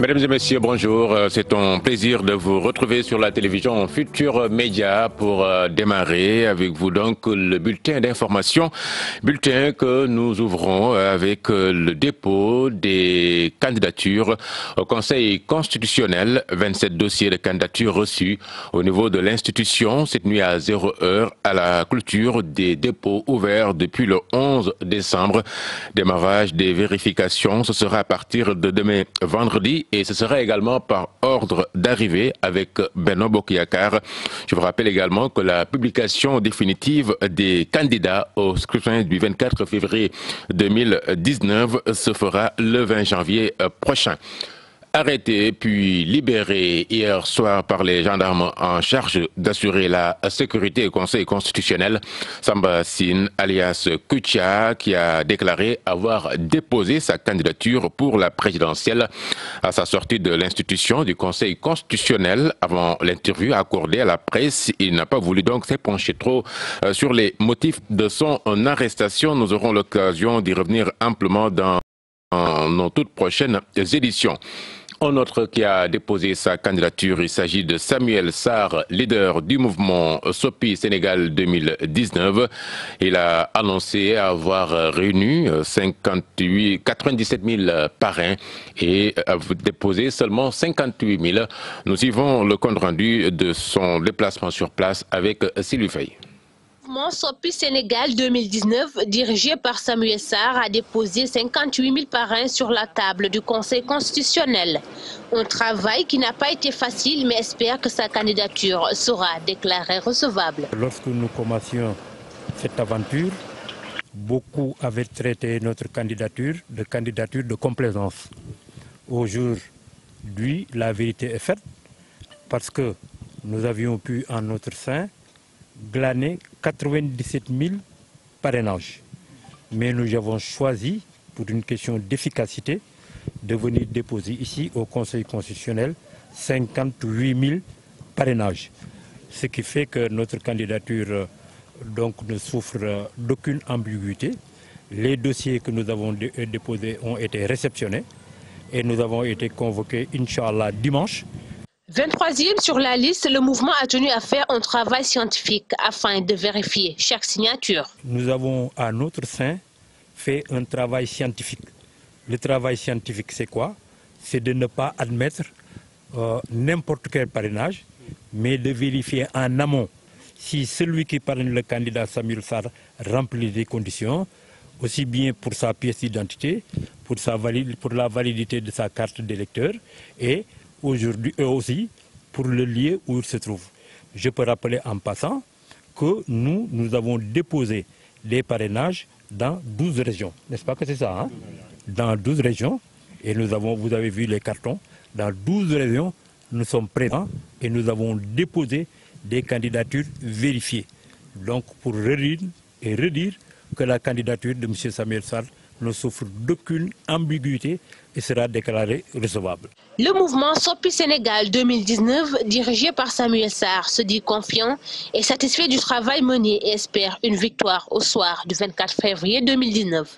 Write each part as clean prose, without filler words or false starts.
Mesdames et messieurs, bonjour. C'est un plaisir de vous retrouver sur la télévision Futur Média pour démarrer avec vous donc le bulletin d'information. Bulletin que nous ouvrons avec le dépôt des candidatures au Conseil constitutionnel. 27 dossiers de candidatures reçus au niveau de l'institution cette nuit à 0h à la clôture des dépôts ouverts depuis le 11 décembre. Démarrage des vérifications, ce sera à partir de demain vendredi. Et ce sera également par ordre d'arrivée avec Benno Bokk Yakaar. Je vous rappelle également que la publication définitive des candidats au scrutin du 24 février 2019 se fera le 20 janvier prochain. Arrêté puis libéré hier soir par les gendarmes en charge d'assurer la sécurité au Conseil constitutionnel, Samba Sine alias Kouthia, qui a déclaré avoir déposé sa candidature pour la présidentielle. À sa sortie de l'institution du Conseil constitutionnel, avant l'interview accordée à la presse, il n'a pas voulu donc s'épancher trop sur les motifs de son arrestation. Nous aurons l'occasion d'y revenir amplement dans nos toutes prochaines éditions. Un autre qui a déposé sa candidature, il s'agit de Samuel Sarr, leader du mouvement SOPI Sénégal 2019. Il a annoncé avoir réuni 97 000 parrains et a déposé seulement 58 000. Nous suivons le compte rendu de son déplacement sur place avec Sylvie Faye. Le mouvement SOPI Sénégal 2019, dirigé par Samuel Sarr, a déposé 58 000 parrains sur la table du Conseil constitutionnel. Un travail qui n'a pas été facile, mais espère que sa candidature sera déclarée recevable. Lorsque nous commencions cette aventure, beaucoup avaient traité notre candidature de complaisance. Aujourd'hui, la vérité est faite parce que nous avions pu en notre sein glaner 97 000 parrainages. Mais nous avons choisi, pour une question d'efficacité, de venir déposer ici au Conseil constitutionnel 58 000 parrainages. Ce qui fait que notre candidature donc, ne souffre d'aucune ambiguïté. Les dossiers que nous avons déposés ont été réceptionnés et nous avons été convoqués, Inch'Allah, dimanche. 23e sur la liste, le mouvement a tenu à faire un travail scientifique afin de vérifier chaque signature. Nous avons à notre sein fait un travail scientifique. Le travail scientifique, c'est quoi? C'est de ne pas admettre n'importe quel parrainage, mais de vérifier en amont si celui qui parraine le candidat Samuel Sarr remplit les conditions, aussi bien pour sa pièce d'identité, pour la validité de sa carte d'électeur et aujourd'hui aussi pour le lieu où il se trouve. Je peux rappeler en passant que nous avons déposé des parrainages dans 12 régions. N'est-ce pas que c'est ça, hein? Dans 12 régions, et vous avez vu les cartons, dans 12 régions, nous sommes présents et nous avons déposé des candidatures vérifiées. Donc pour redire que la candidature de M. Samuel Sarr ne souffre d'aucune ambiguïté et sera déclarée recevable. Le mouvement SOPI Sénégal 2019, dirigé par Samuel Sarr, se dit confiant et satisfait du travail mené et espère une victoire au soir du 24 février 2019.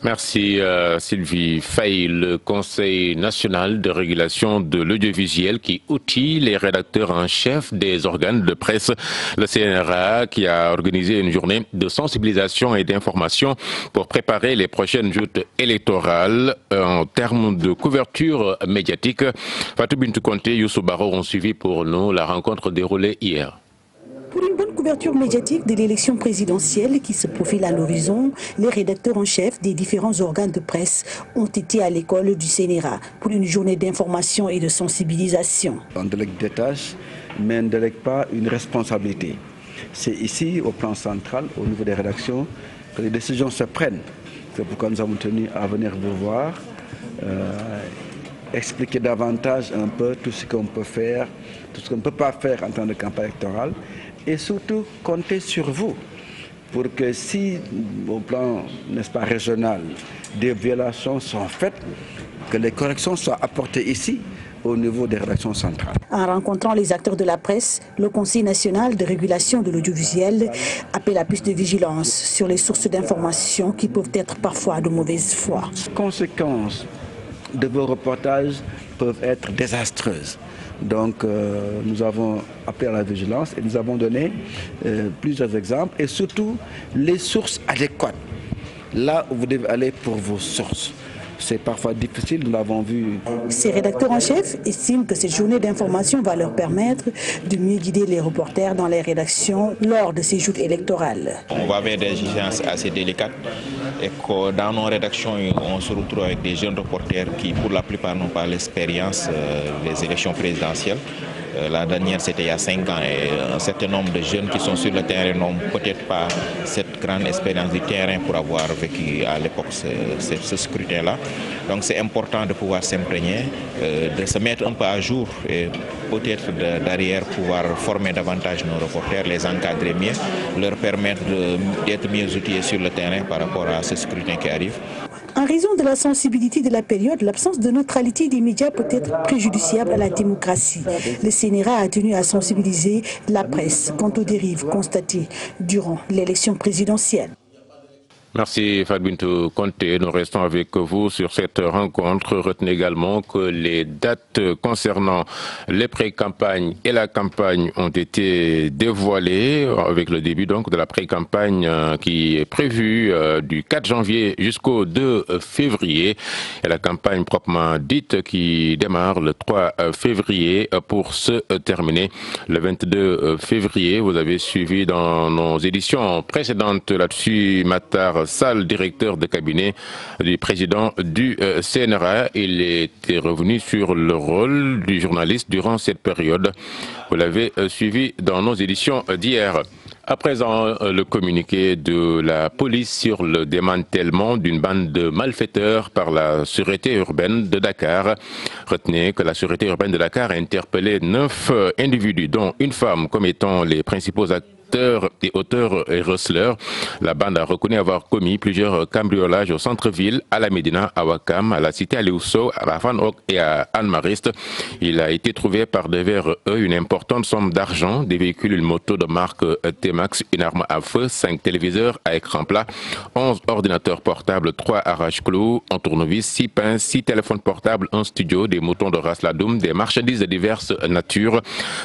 Merci Sylvie Faye. Le Conseil national de régulation de l'audiovisuel qui outille les rédacteurs en chef des organes de presse, le CNRA, qui a organisé une journée de sensibilisation et d'information pour préparer les prochaines joutes électorales en termes de couverture médiatique. Fatou Bintou Conté et Youssou Baro ont suivi pour nous la rencontre déroulée hier. Pour une bonne couverture médiatique de l'élection présidentielle qui se profile à l'horizon, les rédacteurs en chef des différents organes de presse ont été à l'école du CNRA pour une journée d'information et de sensibilisation. On délègue des tâches, mais on ne délègue pas une responsabilité. C'est ici, au plan central, au niveau des rédactions, que les décisions se prennent. C'est pourquoi nous avons tenu à venir vous voir, expliquer davantage un peu tout ce qu'on peut faire, tout ce qu'on ne peut pas faire en temps de campagne électorale, et surtout compter sur vous pour que si, au plan, n'est-ce pas, régional, des violations sont faites, que les corrections soient apportées ici, au niveau des rédactions centrales. En rencontrant les acteurs de la presse, le Conseil national de régulation de l'audiovisuel appelle à plus de vigilance sur les sources d'information qui peuvent être parfois de mauvaise foi. Conséquence de vos reportages peuvent être désastreuses. Donc nous avons appelé à la vigilance et nous avons donné plusieurs exemples et surtout les sources adéquates. Là où vous devez aller pour vos sources. C'est parfois difficile, nous l'avons vu. Ces rédacteurs en chef estiment que cette journée d'information va leur permettre de mieux guider les reporters dans les rédactions lors de ces joutes électorales. On va vers des exigences assez délicates et que dans nos rédactions, on se retrouve avec des jeunes reporters qui, pour la plupart, n'ont pas l'expérience des élections présidentielles. La dernière, c'était il y a 5 ans et un certain nombre de jeunes qui sont sur le terrain n'ont peut-être pas cette grande expérience du terrain pour avoir vécu à l'époque ce scrutin-là. Donc c'est important de pouvoir s'imprégner, de se mettre un peu à jour et peut-être derrière pouvoir former davantage nos reporters, les encadrer mieux, leur permettre d'être mieux outillés sur le terrain par rapport à ce scrutin qui arrive. En raison de la sensibilité de la période, l'absence de neutralité des médias peut être préjudiciable à la démocratie. Le CNRA a tenu à sensibiliser la presse quant aux dérives constatées durant l'élection présidentielle. Merci Fadbintou Conté. Nous restons avec vous sur cette rencontre. Retenez également que les dates concernant les pré-campagnes et la campagne ont été dévoilées avec le début donc de la pré-campagne qui est prévue du 4 janvier jusqu'au 2 février et la campagne proprement dite qui démarre le 3 février pour se terminer le 22 février. Vous avez suivi dans nos éditions précédentes là-dessus Matar Sall, directeur de cabinet du président du CNRA. Il était revenu sur le rôle du journaliste durant cette période. Vous l'avez suivi dans nos éditions d'hier. À présent, le communiqué de la police sur le démantèlement d'une bande de malfaiteurs par la sûreté urbaine de Dakar. Retenez que la sûreté urbaine de Dakar a interpellé 9 individus, dont une femme, comme étant les principaux acteurs et auteurs et receleurs. La bande a reconnu avoir commis plusieurs cambriolages au centre-ville, à la Médina, à Ouakam, à la cité Aliousso, à la Fanok et à Anne-Mariste. Il a été trouvé par devers eux une importante somme d'argent, des véhicules, une moto de marque T-Max, une arme à feu, 5 téléviseurs à écran plat, 11 ordinateurs portables, 3 arrache-clous, un tournevis, 6 pinces, 6 téléphones portables, un studio, des moutons de race Ladoum, des marchandises de diverses natures.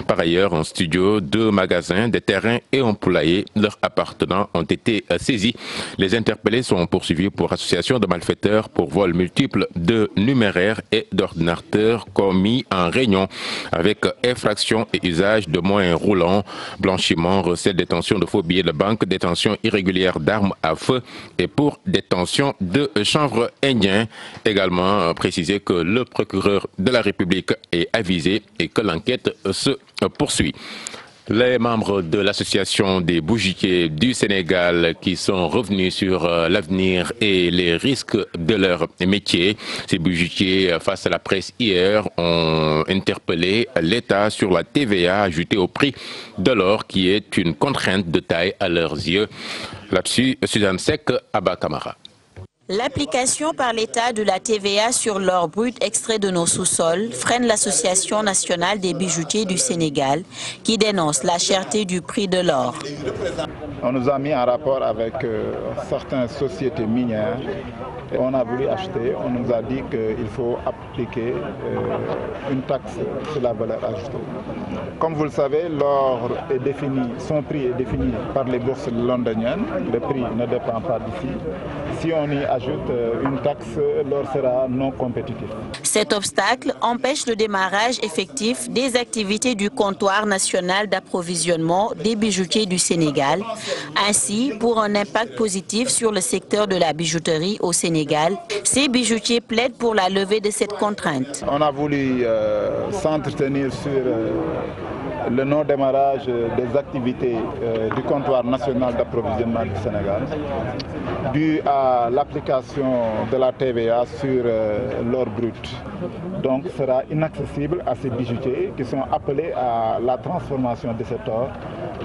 Par ailleurs, un studio, 2 magasins, des terrains et un poulailler leur appartenant ont été saisis. Les interpellés sont poursuivis pour association de malfaiteurs pour vol multiple de numéraires et d'ordinateurs commis en réunion avec effraction et usage de moyens roulants, blanchiment, recette, détention de faux billets de banque, détention irrégulière d'armes à feu et pour détention de chanvre indien. Également précisé que le procureur de la République est avisé et que l'enquête se poursuit. Les membres de l'association des boutiquiers du Sénégal qui sont revenus sur l'avenir et les risques de leur métier. Ces boutiquiers, face à la presse hier, ont interpellé l'État sur la TVA ajoutée au prix de l'or qui est une contrainte de taille à leurs yeux. Là-dessus, Suzanne Sek, Abba Kamara. L'application par l'État de la TVA sur l'or brut extrait de nos sous-sols freine l'Association nationale des bijoutiers du Sénégal qui dénonce la cherté du prix de l'or. On nous a mis en rapport avec certaines sociétés minières. Et on a voulu acheter, on nous a dit qu'il faut appliquer une taxe sur la valeur ajoutée. Comme vous le savez, l'or est défini, son prix est défini par les bourses londoniennes. Le prix ne dépend pas d'ici. Si on y ajoute une taxe, l'or sera non compétitif. Cet obstacle empêche le démarrage effectif des activités du comptoir national d'approvisionnement des bijoutiers du Sénégal. Ainsi, pour un impact positif sur le secteur de la bijouterie au Sénégal, ces bijoutiers plaident pour la levée de cette contrainte. On a voulu s'entretenir sur le non-démarrage des activités du comptoir national d'approvisionnement du Sénégal, dû à l'application de la TVA sur l'or brut. Donc, sera inaccessible à ces bijoutiers qui sont appelés à la transformation de cet or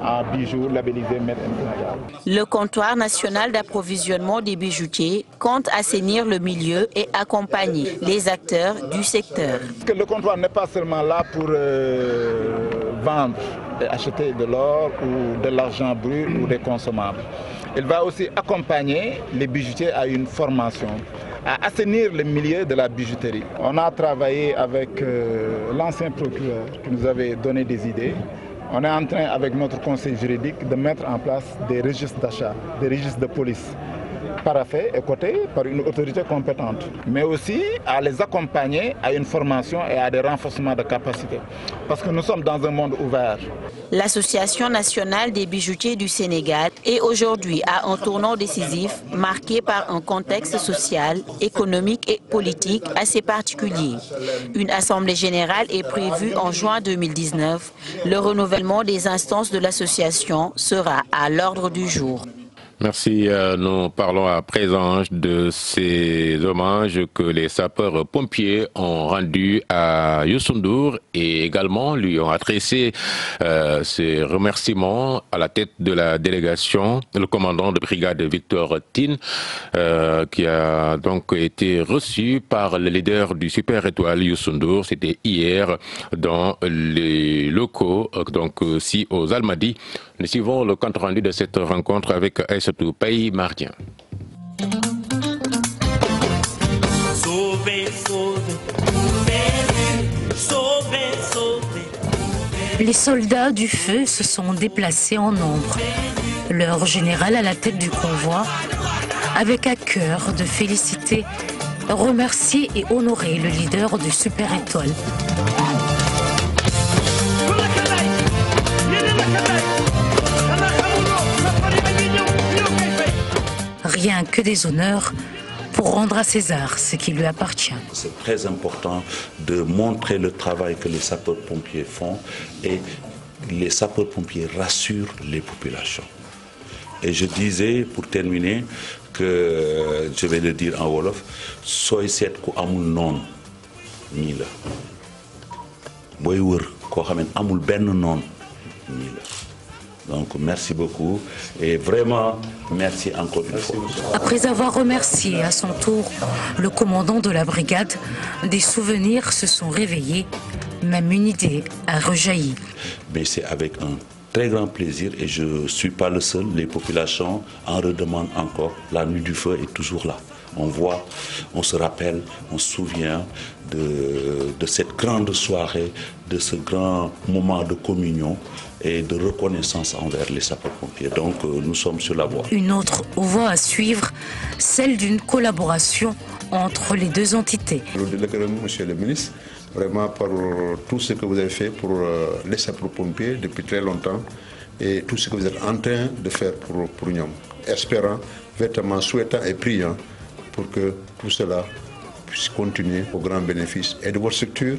en bijoux labellisés Made in Sénégal. Le comptoir national d'approvisionnement des bijoutiers compte assainir le milieu et accompagner les acteurs du secteur. Le comptoir n'est pas seulement là pour vendre et acheter de l'or ou de l'argent brut ou des consommables. Il va aussi accompagner les bijoutiers à une formation à assainir le milieu de la bijouterie. On a travaillé avec l'ancien procureur qui nous avait donné des idées. On est en train, avec notre conseil juridique, de mettre en place des registres d'achat, des registres de police, paraphés et cotés par une autorité compétente, mais aussi à les accompagner à une formation et à des renforcements de capacités. Parce que nous sommes dans un monde ouvert. L'Association nationale des bijoutiers du Sénégal est aujourd'hui à un tournant décisif marqué par un contexte social, économique et politique assez particulier. Une assemblée générale est prévue en juin 2019. Le renouvellement des instances de l'association sera à l'ordre du jour. Merci. Nous parlons à présent de ces hommages que les sapeurs-pompiers ont rendus à Youssou N'Dour et également lui ont adressé ces remerciements à la tête de la délégation, le commandant de brigade Victor Tine, qui a donc été reçu par le leader du Super Étoile Youssou N'Dour. C'était hier dans les locaux, donc ici aux Almadies. Nous suivons le compte rendu de cette rencontre avec Aïssatou Paye Mardien. Les soldats du feu se sont déplacés en nombre. Leur général à la tête du convoi, avec à cœur de féliciter, remercier et honorer le leader du Super Étoile. Rien que des honneurs pour rendre à César ce qui lui appartient. C'est très important de montrer le travail que les sapeurs-pompiers font et les sapeurs-pompiers rassurent les populations. Et je disais, pour terminer, que je vais le dire en Wolof, soy seet ku amul noon ñii la booy wër koo xam ne amul benn noon ñii la. Donc merci beaucoup et vraiment merci encore une fois. Après avoir remercié à son tour le commandant de la brigade, des souvenirs se sont réveillés, même une idée a rejailli. Mais c'est avec un très grand plaisir et je ne suis pas le seul, les populations en redemandent encore. La nuit du feu est toujours là. On voit, on se rappelle, on se souvient de cette grande soirée, de ce grand moment de communion et de reconnaissance envers les sapeurs-pompiers. Donc nous sommes sur la voie. Une autre voie à suivre, celle d'une collaboration entre les deux entités. Monsieur le ministre, vraiment pour tout ce que vous avez fait pour les sapeurs-pompiers depuis très longtemps et tout ce que vous êtes en train de faire pour nous. Espérant, véritablement souhaitant et priant pour que tout cela puisse continuer au grand bénéfice et de votre structure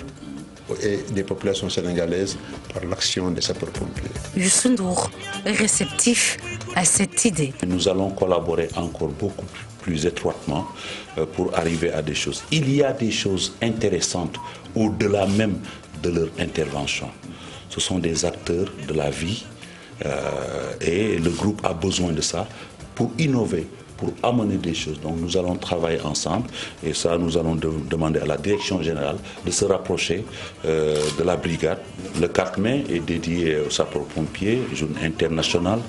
et des populations sénégalaises par l'action des sapeurs-pompiers. Youssou N'Dour est réceptif à cette idée. Nous allons collaborer encore beaucoup plus étroitement pour arriver à des choses. Il y a des choses intéressantes au-delà même de leur intervention. Ce sont des acteurs de la vie et le groupe a besoin de ça pour innover, pour amener des choses. Donc nous allons travailler ensemble et ça nous allons demander à la direction générale de se rapprocher de la brigade. Le 4 mai est dédié aux sapeurs-pompiers, journée internationale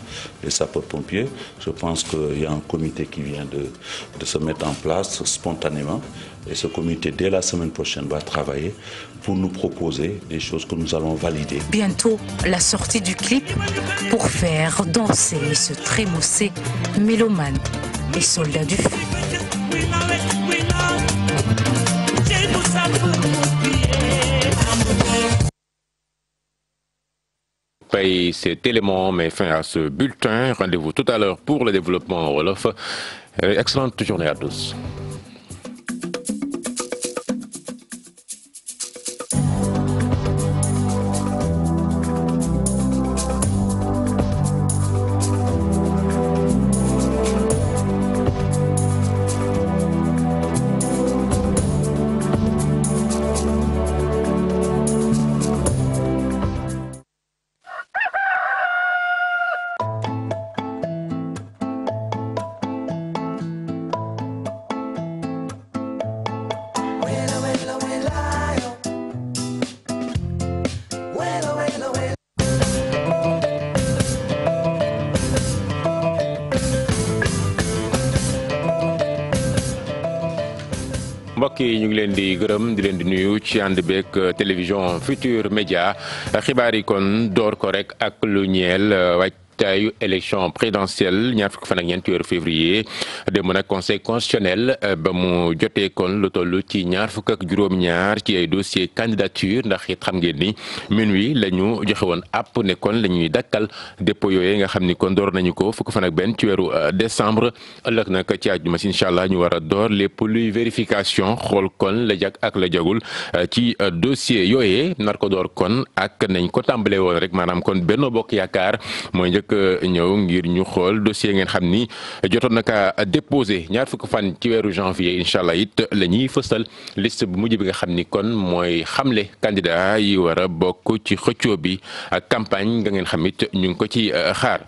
des sapeurs-pompiers. Je pense qu'il y a un comité qui vient de se mettre en place spontanément et ce comité dès la semaine prochaine va travailler pour nous proposer des choses que nous allons valider. Bientôt la sortie du clip pour faire danser et se trémousser mélomanes et soldats du feu. Paye cet élément met fin à ce bulletin. Rendez-vous tout à l'heure pour le développement en Wolof. Excellente journée à tous. mbokk yi ñu ngi leen di gërëm di leen di nuyu ci ànd beeg télévision Futur Média xibaar yi kon door ko rek ak lu ñeel taayu élection présidentielle ñaar fukki fan ak ñeent weeru février démb nag conseil constitutionnel ba mu jotee kon lu toll ci ñaar fukk ak juróom-ñaar ci ay dossier candidature ndax it xam ngeen ni minuit la ñu joxe woon app ne kon la ñuy dakkal dépôt yooyu nga xam ni kon door nañu ko fukki fan ak benn ci weeru décembre ëllëg nag ci àjjuma incha allah ñu war a door lépp luy vérification xool kon la jag ak la jagul ci dossier yooyee nar ko door kon ak nañ ko tàmbalee woon rek maanaam kon Benno Bokk Yaakaar mooy njëkk ñëw ngir ñu xool dossier ngeen xam ni jotoon na ka déposé ñaar fukki fan ci weeru janvier incha allah it la ñuy fësal liste bu mujj bi nga xam ni kon mooy xamle candidat yi war a bokk ci xëccoo bi ak campagne nga ngeen xam it ñu ngi ko ci xaar.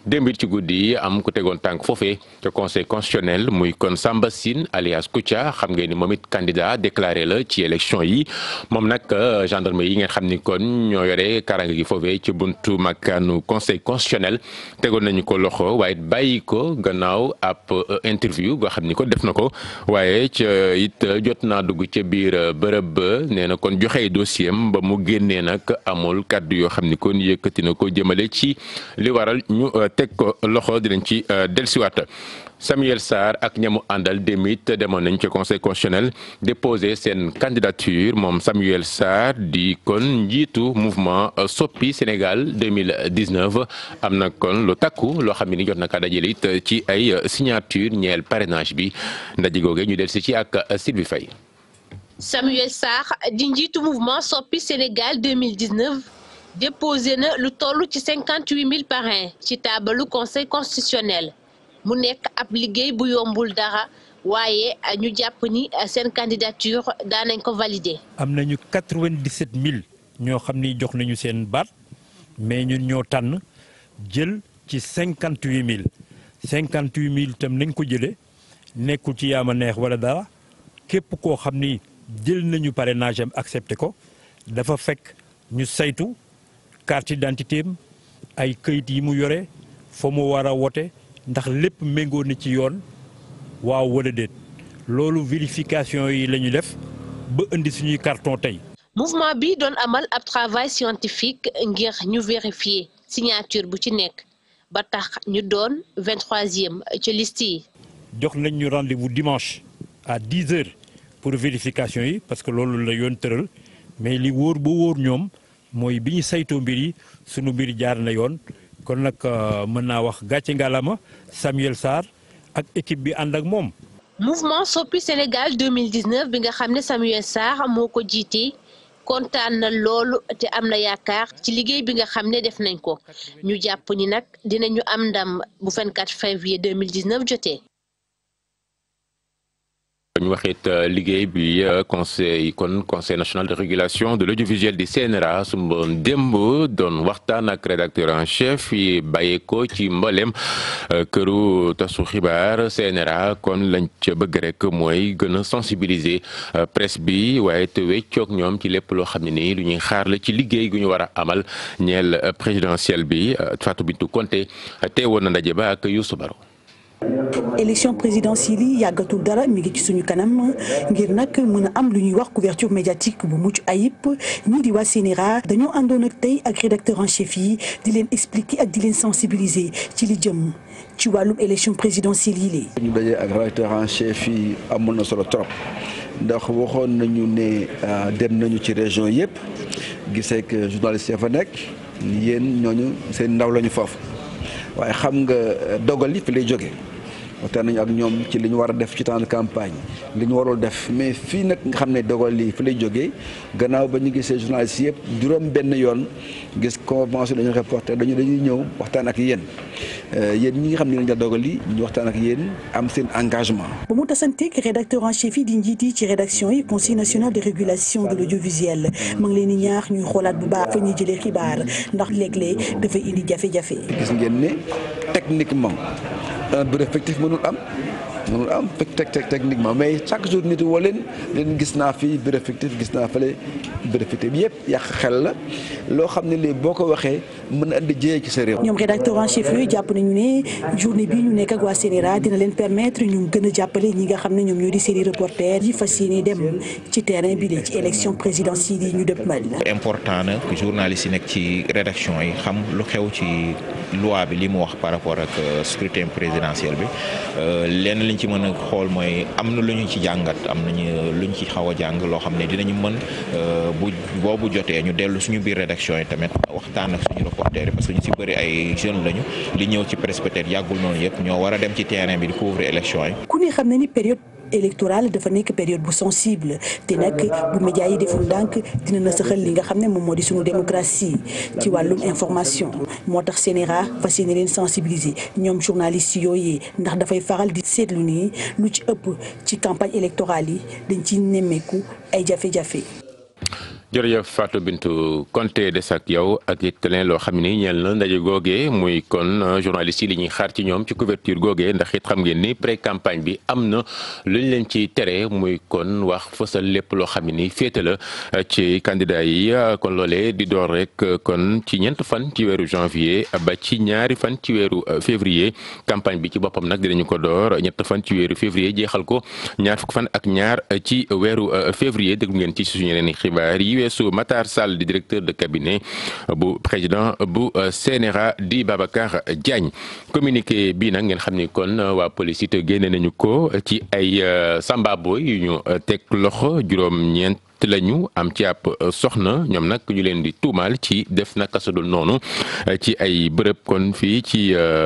démb ci guddi yi am ku tegoon tànk foofee ca conseil constitutionnel muy kon Samba Sine alias Kouthia xam ngeen ni moom it candidat déclaré la ci élection yi moom nag gendarme yi ngeen xam ni kon ñoo yore karange gi foofee ci buntu makkaanu conseil constitutionnel tegoon nañu ko loxo waaye bàyyi ko gannaaw ab interview goo xam ni ko def na ko waaye ca it jot naa dugg ca biir bërëb ba nee na kon joxe dossier am ba mu génnee nag amul kàddu yoo xam ni kon yëkkati na ko jëmale ci li waral ñu teg ko loxo dinañ ci dellusiwaat. Samuel Sarr ak ñamu àndal demit demoon nañ ci conseil constitutionnel déposé seen candidature moom Samuel Sarr di kon njiitu mouvement Soppi Sénégal 2019 am na kon lu takku loo xam ne ni jot na ka dajale it ci ay signature ñeel parrainage bi ndaje googe ñu dellusi ci ak Sylvie Faye. Samuel Sarr di njiitu mouvement Soppi Sénégal 2019 déposé na lu toll ci 58 000 parrains ci taabalu conseil constitutionnel mu nekk ab liggéey bu yombul dara waaye ñu jàpp ni seen candidature daanañ ko valider. am nañu 97 000 ñoo xam ni jox nañu seen baat mais ñun ñoo tànn jël ci 58 000 itam nañ ko jëlee nekkul ci yaama neex wala dara képp koo xam ni jël nañu parrainage am accepté ko dafa fekk ñu saytu. carte d'identité am ay këyit yi mu yore fa mu war a wote ndax lépp méngoo na ci yoon waaw wala déet loolu vérification yi la ñu def ba indi suñuy carton tey. mouvement bi doon amal ab travail scientifique ngir ñu vérifier signature bu ci nekk ba tax ñu doon 23e ci liste yi. jox nañ ñu rendez-vous dimanche à 10 heures pour vérification yi parce que loolu la yoon tëral mais li wóor ba wóor ñoom. mooy bi ñu saytoo mbir yi sunu mbir jaar na yoon kon nag mën naa wax gàcce ngaalama Samuel Sarr ak équipe bi ànd ak moom. mouvement Soppi Sénégal 2019 bi nga xam ne Samuel Sarr moo ko jiite kontaan na loolu te am na yaakaar ci liggéey bi nga xam ne def nañ ko ñu jàpp ni nag dinañu am ndam bu 24 février 2019 jotee. ñu waxit liggéey bi conseil national de régulation de l'audiovisuel di CNRA su mboon démb doon waxtaan ak rédacteur en chef yi bàyyeekoo ci mboolem këru tasu xibaar CNRA kon lañ ca bëgg rek mooy gën a sensibiliser presse bi waaye te weccoog ñoom ci lépp loo xam ne nii lu ñuy xaar la ci liggéey gu ñu war a amal ñeel présidentielle bi Fatou Bintou Konté teewoon na ndaje ba ak Youssou Baro. élection présidentielle yi yàggatul dara mi ngi ci suñu kanam ngir nag mën a am lu ñuy wax couverture médiatique bu mucc ayib ñii di waa CNRA dañoo àndoon ak tey ak rédacteur en chef yi di leen expliquer ak di leen sensibiliser ci li jëm ci wàllum élection présidentielle yi lii. ñu dajee ak rédacteur en chef yi amoon na solo trop ndax waxoon nañu ne dem nañu ci région yëpp gisee que journaliste ya fa nekk yéen ñooñu seen ndaw lañu foofu waaye xam nga dogal yi fi lay jógee. waxtaan nañu ak ñoom ci li ñu war a def ci temps de campagne li ñu warul def mais fii nag nga xam ne dogal lii fi lay jógee gannaaw ba ñu gisee journalistes yëpp juróom benn yoon gis convention dañu reporter dañuy ñëw waxtaan ak yéen yéen ñi nga xam ne dañu dogal lii ñu waxtaan ak yéen am seen engagement. ba mu tasanteeg rédacteur en chef yi di njiit yi ci rédaction yi conseil national de régulation de l'audiovisuel ma ngi leen di ñaax ñuy xoolaat bu baax fa ñuy jëlee xibaar ndax léeg-léeg dafay indi jafe-jafe. gis ngeen ne techniquement. un bureau effectif mënul am mënul am techniquement mais chaque jour nit woo leen gis naa fi bureau fictif gis naa fële bureau fictif yëpp yàq xel la loo xam ne lii boo ko waxee mën na andi jëyee ci sa réew. ñoom rédacteur en chef yooyu jàpp nañu ne journée bi ñu nekk ak waa CNRA dina leen permettre ñu gën a jàppale ñi nga xam ne ñoom ñoo di série reporter yi fas yéene dem ci terrain bi de ci élection présidentielle yi ñu dëppmal. important na que journalistes yi nekk ci rédaction yi xam lu xew ci loi bi li mu wax par rapport ak scrutin présidentiel bi lenn liñ ci mën a xool mooy am na lu ñu ci jàngat am nañu lu ñu ci xaw a jàng loo xam ne dinañu mën boobu jotee ñu dellu suñu biir rédaction yi tamit waxtaan ak suñu reporter yi parce que ñu ci bëri ay jeunes lañu li ñëw ci presse peut-être yàggul noonu yëpp ñoo war a dem ci terrain bi di couvrir élection yi. ku ne xam ne ni période électorale dafa nekk période bu sensible te nag bu média yi deful ndànk dina na saxal li nga xam ne moom moo di suñu démocratie ci wàllum information moo tax CNRA fas yéene leen sensibiliser ñoom journalistes yooyu ndax dafay faral di seetlu nii lu ci ëpp ci campagne électorale yi dañ ci nemmeeku ay jafe-jafe. jërëjëf Fatou Bintou Konté des ak yow ak it leen loo xam ni ñeel na ndaje googee muy kon journaliste yi li ñuy xaar ci ñoom ci couverture googee ndax it xam ngeen ni pré campagne bi am na lu ñu leen ci tere muy kon wax fësal lépp loo xam ni féete la ci candidat yi kon loolee di door rek kon ci ñeent fan ci weeru janvier ba ci ñaari fan ci weeru février campagne bi ci boppam nag dinañu ko door ñett fan ci weeru février jeexal ko ñaar fukk fan ak ñaar ci weeru février déglu ngeen ci suñu yeneen xibaar yi. weesu Matar Sall di directeur de cabinet bu président bu CNRA di Babacar Diagne communiqué bii nag ngeen xam ni kon waa police it génne nañu ko ci ay sambaboy yu ñu teg loxo juróom-ñeent lañu am ci ab soxna ñoom nag ñu leen di tuumaal ci def naka su dul noonu ci ay bërëb kon fii ci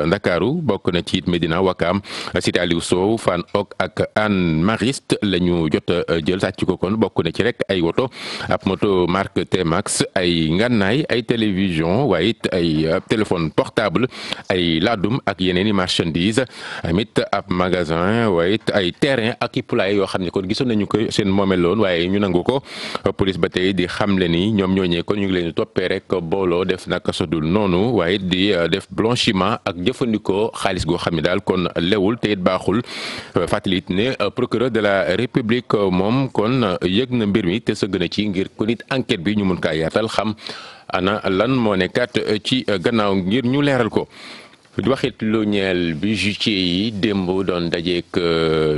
Ndakaaru bokk na ci Médina Wakaam Cité Aliou Sow Fann Ok ak Hann Mariste la ñu jot a jël sàcc ko kon bokk na ci rek ay woto ab moto marque T-Max ay ngànnaay ay télévision waaye it ay téléphone portable ay laadum ak yeneen i marchandise amit ab magasin waaye it ay terrain ak i poulailler yoo xam ne kon gisoon nañu ko seen moomeloon waaye ñu nangu ko. police ba tey di xamle ni ñoom ñooñee kon ñu ngi leen di toppee rek booloo def naka sodul noonu waaye di def blanchiment ak jëfandikoo xaalis goo xam ne daal kon lewul te it baaxul fàttali it ne procureur de la république moom kon yëg na mbir mi te sëgg na ci ngir ko nit enquête bi ñu mun kaa yaatal xam ana lan moo nekkat ci gannaaw ngir ñu leeral ko. di waxit lu ñeel bijoutier yi démb doon dajeek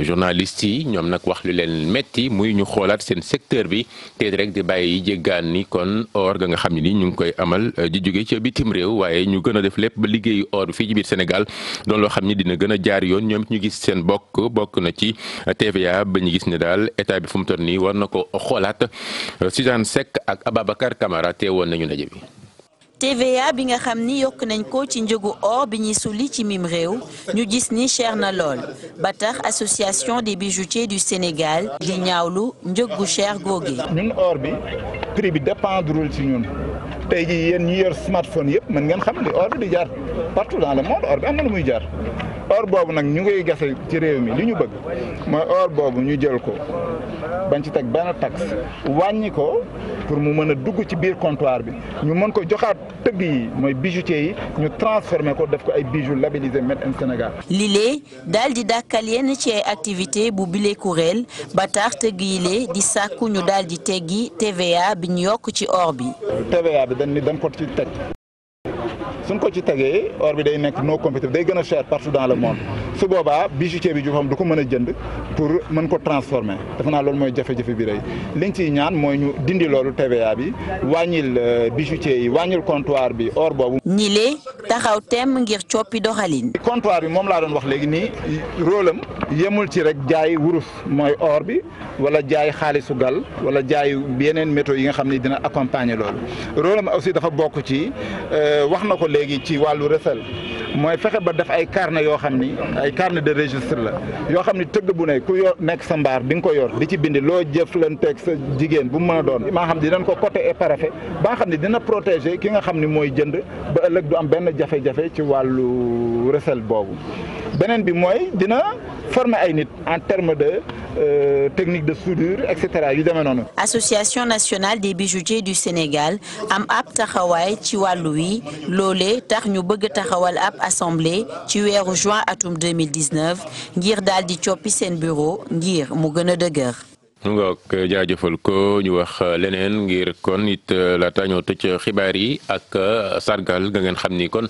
journalistes yi ñoom nag wax lu leen metti muy ñu xoolaat seen secteur bi te rek di bàyyi jéggaan ni kon or ga nga xam ne ni ñu ngi koy amal di jóge ci bitim réew waaye ñu gën a def lépp ba liggéeyu or bi fii ci biir Sénégal doon loo xam ni dina gën a jaar yoon ñoom ñu gis seen bokk na ci TVA ba ñu gis ne daal état bi fu mu toll nii war na ko xoolaat Suzanne Seck ak Ababacar Camara teewoon nañu ndaje bi. TVA bi nga xam ni yokk nañ ko ci njëgu or bi ñuy sulli ci mim réew ñu gis ni cher na lool ba tax association des bijoutiers du Sénégal di ñaawlu njëg gu cher googe. ñun or bi prix bi dépendrul ci ñun tey jii yéen ñi yor smartphone yëpp mën ngeen xam li or bi di jar partout dans le monde or bi am na lu muy jar or boobu nag ñu ngay gase ci réew mi li ñu bëgg mooy or boobu ñu jël ko bañ ci teg benn taxe wàññi ko pour mu mën a dugg ci biir comptoir bi ñu mën ko joxaat tëgg yi mooy bijoutier yi ñu transformé ko def ko ay bijoux labellisé Made in Sénégal. lile daal di dàkkal yenn ci ay activité bu bile kuréel ba tax tëgg yi lee di sàkku ñu daal di teggi TVA bi ñu yokk ci or bi. TVA bi dañ ko ci teg suñ ko ci tegee or bi day nekk non compétitif day gën a cher partout dans le monde su boobaa bijoutier bi du ko mën a jënd pour mën ko transformer defe naa loolu mooy jafe-jafe bi rëy liñ ciy ñaan mooy ñu dindi loolu TVA bi wàññil bijoutier yi wàññil comptoir bi or boobu. ñile taxaw temm ngir coppi doxalin. comptoir bi moom laa doon wax léegi nii rôle am yemul ci rek jaay wurus mooy or bi wala jaay xaalisu gal wala jaay yeneen métaux yi nga xam ne dina accompagner loolu rôle am aussi dafa bokk ci wax na ko léegi ci wàllu recel mooy fexe ba def ay carnet yoo xam ni ay carnet de registre la yoo xam ni tëgg bu ne ku yor nekk sa mbaar di nga ko yor di ci bindi loo jëflanteeg sa jigéen bu mu mën a doon maa xam ne dinañ ko côté et paraphé ba nga xam ne dina protéger ki nga xam ni mooy jënd ba ëllëg du am benn jafe-jafe ci wàllu recel boobu beneen bi mooy dina former ay nit en termes de technique de soudure et cetera yu demee noonu. Association nationale des bijoutiers du Sénégal am ab taxawaay ci wàllu wi loolee tax ñu bëgg taxawal ab assemblée ci weeru juin atum 2019 ngir daal di coppi seen bureau ngir mu gën a dëgër. ngook jaajëfal ko ñu wax leneen ngir kon it laata ñoo tëj xibaar yi ak sargal nga ngeen xam ni kon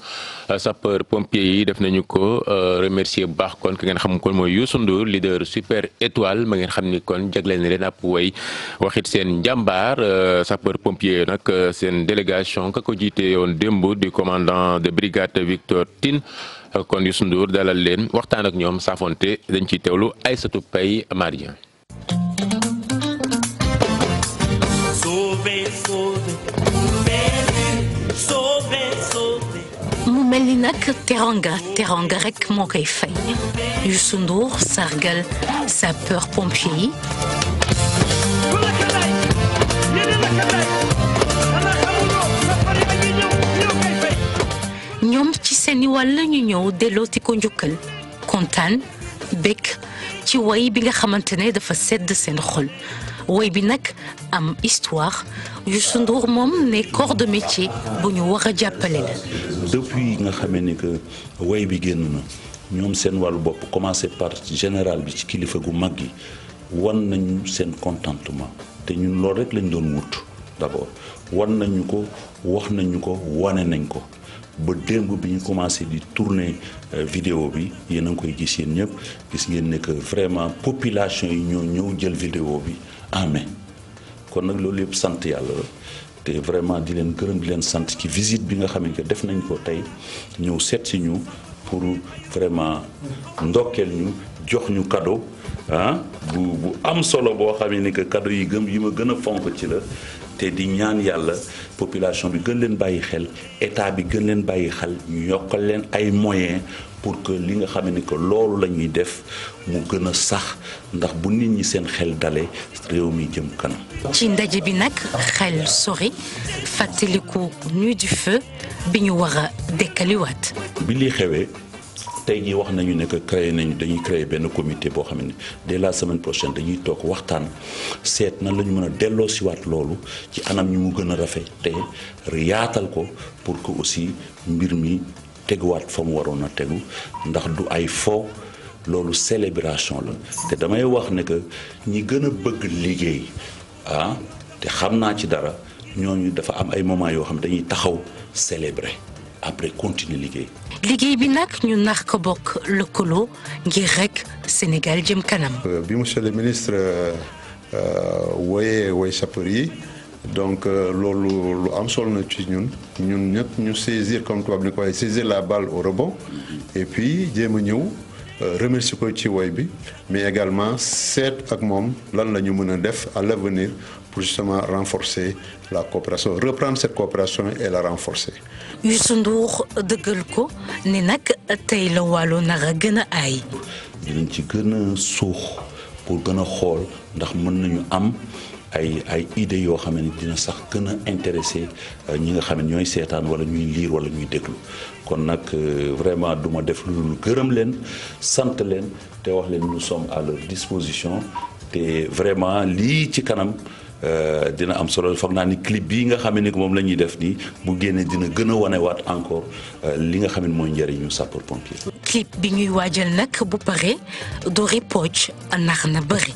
sapeur pompier yi def nañu ko remercier bu baax kon ki ngeen xam kon mooy Youssou Ndour leader super étoile ma ngeen xam ni kon jagleel na leen ab way waxit seen njàmbaar sapeur pompier nag seen délégation ka ko jiite woon démb du commandant de brigade Victor Tine kon Youssou Ndour dalal leen waxtaan ak ñoom saafonte dañ ciy teewlu Aïssatou Paye Marien. mu mel ni nag teranga rek moo koy fay Youssou Ndour sargal sapeur pompier yi. ñoom ci seeni wàll ñu ñëw dellooti ko njukkal kontaan bekk ci way bi nga xamante ne dafa sedd seen xol. woy bi nag am histoire Youssou Ndour moom ne corps de métier bu ñu war a jàppale la. depuis nga xamee ni que woy bi génn na ñoom seen wàllu bopp commencé par général bi ci kilifa gu mag gi wan nañu seen contentement te ñun loolu rek lañ doon wut d'abord wan nañu ko wax nañu ko wane nañ ko ba démb bi ñu commencé di tourner vidéo bi yéen a ngi koy gis yéen ñëpp gis ngeen ne que vraiment population yi ñoo ñëw jël vidéo bi en main kon nag loolu yëpp sant yàlla la te vraiment di leen gërëm di leen sant ci visite bi nga xam ne def nañ ko tey ñëw seet si ñu pour vraiment ndokkeel ñu jox ñu cadeau bu am solo boo xam ne que cadeau yi ma gën a fonk ci la te di ñaan yàlla population bi gën leen bàyyi xel état bi gën leen bàyyi xel ñu yokkal leen ay moyens pour que li nga xam ne que loolu la ñuy def mu gën a sax ndax bu nit ñi seen xel dalee réew mi jëm kanam. ci ndaje bi nag xel sori fàttaliku nuit du feu bi ñu war a dekkaliwaat. bi li xewee tey jii wax nañu ne que dañuy créer benn comité boo xam ne dès la semaine prochaine dañuy toog waxtaan seet nan la ñu mën a delloosiwaat loolu ci anam ñu mu gën a rafet te yaatal ko pour que aussi mbir mi teguwaat fa mu waroon a tegu ndax du ay fo loolu célébration la te damay wax ne que ñi gën a bëgg liggéey te xam naa ci dara ñooñu dafa am ay moments yoo xam dañuy taxaw célébrer après continuer liggéey bi nag ñu nax ko bokk lëkkaloo ngir rek Sénégal jëm kanam. bi monsieur le ministre woy sapeur yi donc loolu lu am solo na ci ñun ñëpp ñu saisir comme tubaab ni ko waxee saisir la balle au rebond et puis jéem a ñëw remercier ko ci woy bi mais également seet ak moom lan la ñu mën a def à l'avenir pour justement renforcer la coopération reprendre cette coopération et la renforcer. Youssou Ndour dëggal ko ne nag tey la wàllu nar a gën a aay. dinañ ci gën a suux pour gën a xool ndax mën nañu am ay idées yoo xam ne dina sax gën a intéressé ñi nga xam ne ñooy seetaan wala ñuy lire wala ñuy déglu kon nag vraiment duma def lu gërëm leen sant leen te wax leen nous sommes à leur disposition te vraiment lii ci kanam dina am solo foog naa ni clip bii nga xam ne moom la ñuy def nii bu génnee dina gën a wanewaat encore li nga xam ne mooy njëriñu sapeur pompier. clip bi ñuy waajal nag bu pare Dori Pocc nax na bëri.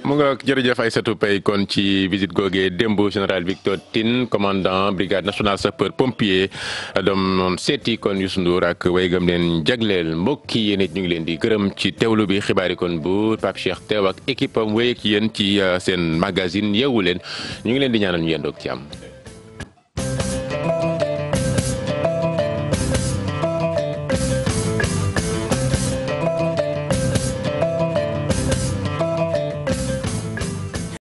mu nga jërëjëf Aïssatou Paye kon ci visite googee démb général Victor Tine commandant brigade nationale sapeur pompier doon seeti kon Youssou Ndour ak waygam leen jagleel mbokk yi yéen it ñu ngi leen di gërëm ci teewlu bi xibaar yi kon bu Pape Cheikh teew ak équipe am wéy ak yéen ci seen magazine Yeewu Leen ñu ngi leen di ñaanal ñu yendoog ci am.